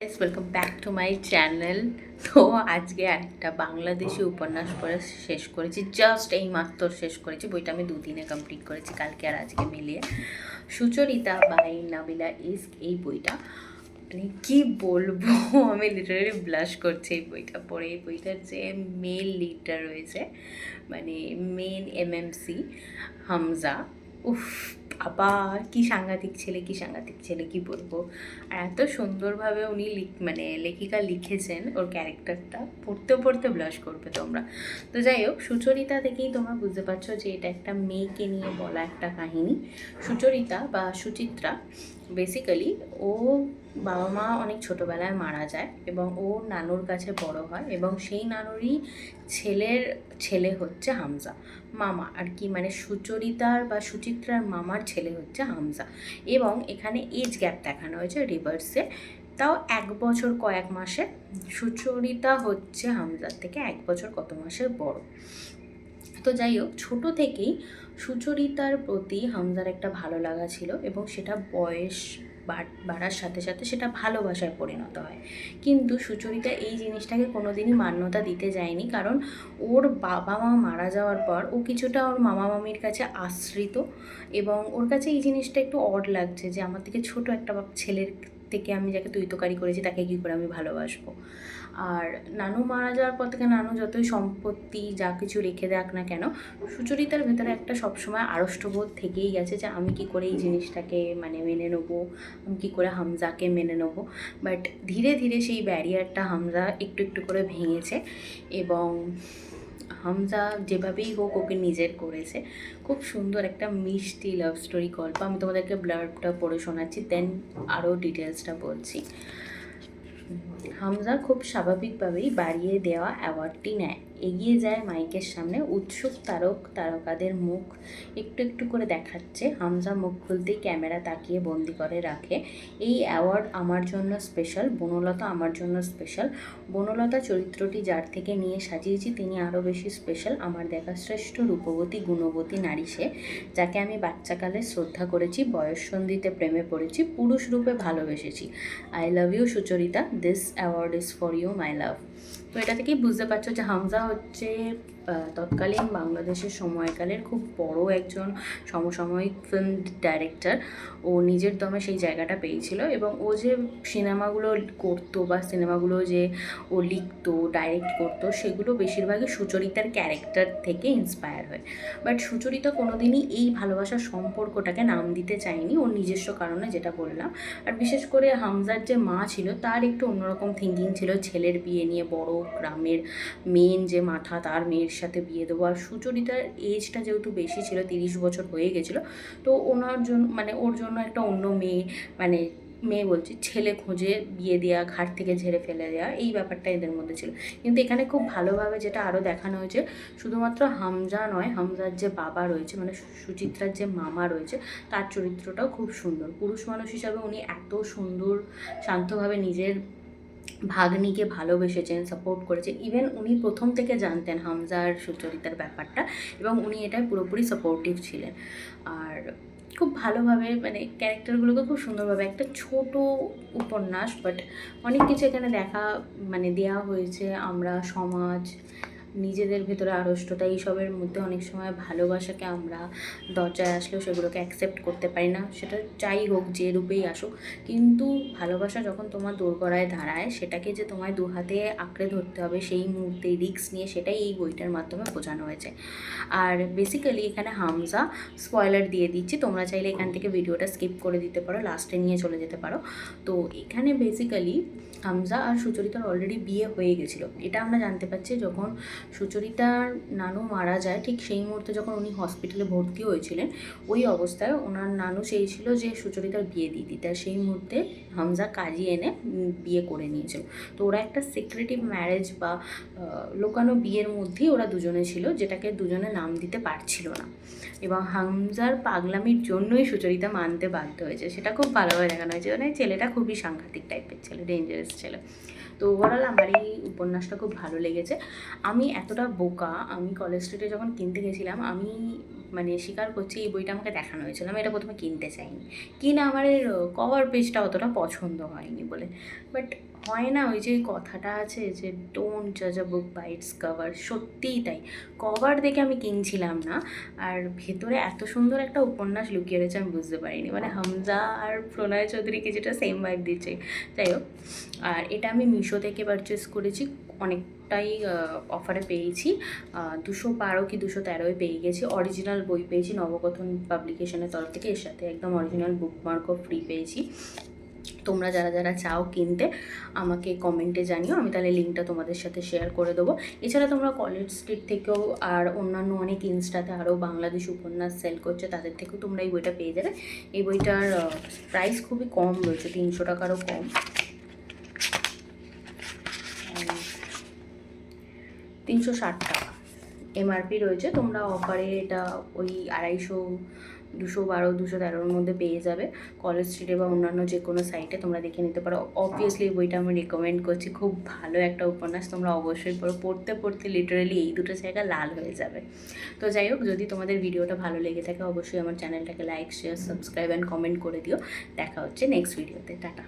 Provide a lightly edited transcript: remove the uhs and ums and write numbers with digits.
Welcome back to my channel. তো আজকে একটা বাংলাদেশি উপন্যাস পড়ে শেষ করেছি, জাস্ট এই মাত্র শেষ করেছি। বইটা আমি দুদিনে কমপ্লিট করেছি, কালকে আর আজকে মিলিয়ে। সুচরিতা বাই নাবিলা ইস্ক, এই বইটা মানে কী বলবো, আমি লিটারালি ব্লাশ করছি এই বইটা পড়ে। এই বইটার যে মেল লিডটা রয়েছে, মানে মেন এমএমসি হামজা, উফ, আবার কি সাংঘাতিক ছেলে, কি সাংঘাতিক ছেলে, কি বলবো। আর এত সুন্দরভাবে উনি মানে লেখিকা লিখেছেন ওর ক্যারেক্টারটা, পড়তে পড়তে ব্লাশ করবে তোমরা। তো যাই হোক, সুচরিতা থেকেই তোমরা বুঝতে পারছো যে এটা একটা মেয়েকে নিয়ে বলা একটা কাহিনী। সুচরিতা বা সুচিত্রা বেসিক্যালি, ও বাবা মা অনেক ছোটোবেলায় মারা যায় এবং ও নানুর কাছে বড় হয়, এবং সেই নানুরই ছেলে হচ্ছে হামজা, মামা আর কি, মানে সুচরিতার বা সুচিত্রার মামার ছেলে হচ্ছে হামজা। এবং এখানে এজ গ্যাপ দেখানো হয়েছে রিভার্সে, তাও 1 বছর কয়েক মাসে। সুচরিতা হচ্ছে হামজার থেকে 1 বছর কত মাসের বড়। তো যাই হোক, ছোটো থেকেই সুচরিতার প্রতি হামজার একটা ভালো লাগা ছিল, এবং সেটা বয়স বাড়ার সাথে সাথে সেটা ভালোবাসায় পরিণত হয়। কিন্তু সুচরিতা এই জিনিসটাকে কোনোদিনই মান্যতা দিতে যায়নি, কারণ ওর বাবা মা মারা যাওয়ার পর ও কিছুটা ওর মামা মামির কাছে আশ্রিত, এবং ওর কাছে এই জিনিসটা একটু অড লাগছে যে আমার থেকে ছোট একটা ছেলের থেকে আমি যাকে তুই তোকারি করেছি তাকে কী করে আমি ভালোবাসবো। আর নানু মারা যাওয়ার পর থেকে নানু যতই সম্পত্তি যা কিছু রেখে দেখ না কেন, সুচরিতার ভেতরে একটা সবসময় আড়ষ্টবোধ থেকেই গেছে যে আমি কি করে এই জিনিসটাকে মানে মেনে নেবো, আমি কী করে হামজাকে মেনে নেবো। বাট ধীরে ধীরে সেই ব্যারিয়ারটা হামজা একটু একটু করে ভেঙেছে, এবং হামজা যেভাবেই হোক ওকে নিজের করেছে। খুব সুন্দর একটা মিষ্টি লাভ স্টোরি গল্প। আমি তোমাদেরকে ব্লার্বটা পড়ে শোনাচ্ছি, দেন আরও ডিটেলসটা বলছি। হামজা খুব স্বাভাবিকভাবেই বাড়িয়ে দেওয়া অ্যাওয়ার্ডটি নেয়, এগিয়ে যায় মাইকের সামনে। উৎসুক তারকাদের মুখ একটু একটু করে দেখাচ্ছে। হামজা মুখ খুলতেই ক্যামেরা তাকিয়ে বন্দি করে রাখে। এই অ্যাওয়ার্ড আমার জন্য স্পেশাল, বনলতা আমার জন্য স্পেশাল। বনলতা চরিত্রটি যার থেকে নিয়ে সাজিয়েছি তিনি আরও বেশি স্পেশাল। আমার দেখা শ্রেষ্ঠ রূপবতী গুণবতী নারী সে, যাকে আমি বাচ্চাকালে শ্রদ্ধা করেছি, বয়ঃসন্ধিতে প্রেমে পড়েছি, পুরুষ রূপে ভালোবেসেছি। I love you Sucharita, this award is for you my love. তো এটা থেকেই বুঝতে পারছো যে হামজা হচ্ছে তৎকালীন বাংলাদেশের সময়কালের খুব বড় একজন সমসাময়িক ফিল্ম ডাইরেক্টর। ও নিজের দমে সেই জায়গাটা পেয়েছিল, এবং ও যে সিনেমাগুলো করতো বা সিনেমাগুলো যে ও লিখতো ডাইরেক্ট করতো, সেগুলো বেশিরভাগই সুচরিতার ক্যারেক্টার থেকে ইন্সপায়ার হয়। বাট সুচরিতা কোনোদিনই এই ভালোবাসার সম্পর্কটাকে নাম দিতে চায়নি, ওর নিজস্ব কারণে, যেটা বললাম। আর বিশেষ করে হামজার যে মা ছিল তার একটু অন্যরকম থিঙ্কিং ছিল, ছেলের বিয়ে নিয়ে, বড় গ্রামের মেন যে মাথা তার মেয়ের সাথে বিয়ে দেবো। আর সুচরিতার এজটা যেহেতু বেশি ছিল, 30 বছর হয়ে গেছিলো, তো ওনার জন্য মানে ওর জন্য একটা অন্য মেয়ে, মানে মেয়ে বলছি ছেলে খুঁজে বিয়ে দেওয়া, ঘাট থেকে ঝেড়ে ফেলে দেওয়া, এই ব্যাপারটা এদের মধ্যে ছিল। কিন্তু এখানে খুব ভালোভাবে যেটা আরও দেখানো হয়েছে, শুধুমাত্র হামজা নয়, হামজার যে বাবা রয়েছে মানে সুচিত্রার যে মামা রয়েছে, তার চরিত্রটাও খুব সুন্দর। পুরুষ মানুষ হিসাবে উনি এত সুন্দর শান্তভাবে নিজের ভাগ্নিকে ভালোবেসেছেন, সাপোর্ট করেছেন। ইভেন উনি প্রথম থেকে জানতেন হামজার সুচরিতার ব্যাপারটা, এবং উনি এটায় পুরোপুরি সাপোর্টিভ ছিলেন। আর খুব ভালোভাবে মানে ক্যারেক্টারগুলোকে খুব সুন্দরভাবে, একটা ছোট উপন্যাস বাট অনেক কিছু এখানে মানে দেওয়া হয়েছে। আমরা সমাজ, নিজেদের ভেতরে আড়ষ্টতা, এইসবের মধ্যে অনেক সময় ভালোবাসাকে আমরা দরজায় আসলেও সেগুলোকে অ্যাকসেপ্ট করতে পারি না, সেটা যাই হোক যে রূপেই আসুক। কিন্তু ভালোবাসা যখন তোমার দোরগড়ায় দাঁড়ায়, সেটাকে যে তোমায় দু হাতে আঁকড়ে ধরতে হবে সেই মুহূর্তে রিস্ক নিয়ে, সেটাই এই বইটার মাধ্যমে বোঝানো হয়েছে। আর বেসিক্যালি এখানে হামজা, স্পয়লার দিয়ে দিচ্ছি, তোমরা চাইলে এখান থেকে ভিডিওটা স্কিপ করে দিতে পারো, লাস্টে নিয়ে চলে যেতে পারো। তো এখানে বেসিক্যালি হামজা আর সুচরিতার অলরেডি বিয়ে হয়ে গেছিলো, এটা আমরা জানতে পারছি যখন সুচরিতার নানু মারা যায়। ঠিক সেই মুহূর্তে যখন উনি হসপিটালে ভর্তি হয়েছিলেন, ওই অবস্থায় ওনার নানু চেয়েছিল যে সুচরিতার বিয়ে দিয়ে দিতে, আর সেই মুহূর্তে হামজা কাজী এনে বিয়ে করে নিয়েছিল। তো ওরা একটা সিক্রেটিভ ম্যারেজ বা লোকানো বিয়ের মধ্যেই ওরা দুজনে ছিল, যেটাকে দুজনে নাম দিতে পারছিল না, এবং হামজার পাগলামির জন্যই সুচরিতা মানতে বাধ্য হয়েছে। সেটা খুব ভালোভাবে দেখানো হয়েছে, মানে ছেলেটা খুবই সাংঘাতিক টাইপের ছেলে, ডেঞ্জারাস ছেলে। তো ওভারঅল আমার এই উপন্যাসটা খুব ভালো লেগেছে। আমি এতটা বোকা, আমি কলেজ স্ট্রিটে যখন কিনতে গেছিলাম, আমি মানে স্বীকার করছি এই বইটা আমাকে দেখানো হয়েছিল, আমি এটা প্রথমে কিনতে চাইনি, কিনা আমার এর কভার পেজটা অতটা পছন্দ হয়নি বলে। বাট হয় না ওই যে কথাটা আছে যে ডোন্ট জাজ আ বুক বাই ইটস কভার, সত্যিই তাই। কভার দেখে আমি কিনছিলাম না, আর ভেতরে এত সুন্দর একটা উপন্যাস লুকিয়ে রয়েছে আমি বুঝতে পারিনি। মানে হামজা আর প্রণয় চৌধুরীকে যেটা সেম ভাইব দিচ্ছে। যাই হোক, আর এটা আমি মিশো থেকে পারচেস করেছি, অনেকটাই অফারে পেয়েছি, 212 কি 213 পেয়ে গেছি। অরিজিনাল বই পেয়েছি নবকথন পাবলিকেশনের তরফ থেকে, এর সাথে একদম অরিজিনাল বুকমার্কও ফ্রি পেয়েছি। তোমরা যারা যারা চাও কিনতে আমাকে কমেন্টে জানিও, আমি তাহলে লিঙ্কটা তোমাদের সাথে শেয়ার করে দেবো। এছাড়া তোমরা কলেজ স্ট্রিট থেকেও আর অন্যান্য অনেক ইনস্টাতে আরও বাংলাদেশ উপন্যাস সেল করছে, তাদের থেকেও তোমরা এই বইটা পেয়ে যাবে। এই বইটার প্রাইস খুবই কম রয়েছে, 300 টাকারও কম, 360 টাকা এমআরপি রয়েছে। তোমরা অফারে এটা ওই 250, 212, 213 মধ্যে পেয়ে যাবে কলেজ স্ট্রিটে বা অন্যান্য যে কোনো সাইটে, তোমরা দেখে নিতে পারো। অবভিয়াসলি এই বইটা আমি রেকমেন্ড করছি, খুব ভালো একটা উপন্যাস, তোমরা অবশ্যই পড়ো। পড়তে পড়তে লিটারালি এই দুটো জায়গা লাল হয়ে যাবে। তো যাই হোক, যদি তোমাদের ভিডিওটা ভালো লেগে থাকে অবশ্যই আমার চ্যানেলটাকে like, share, subscribe and comment করে দিও। দেখা হচ্ছে নেক্সট ভিডিওতে, টাটা।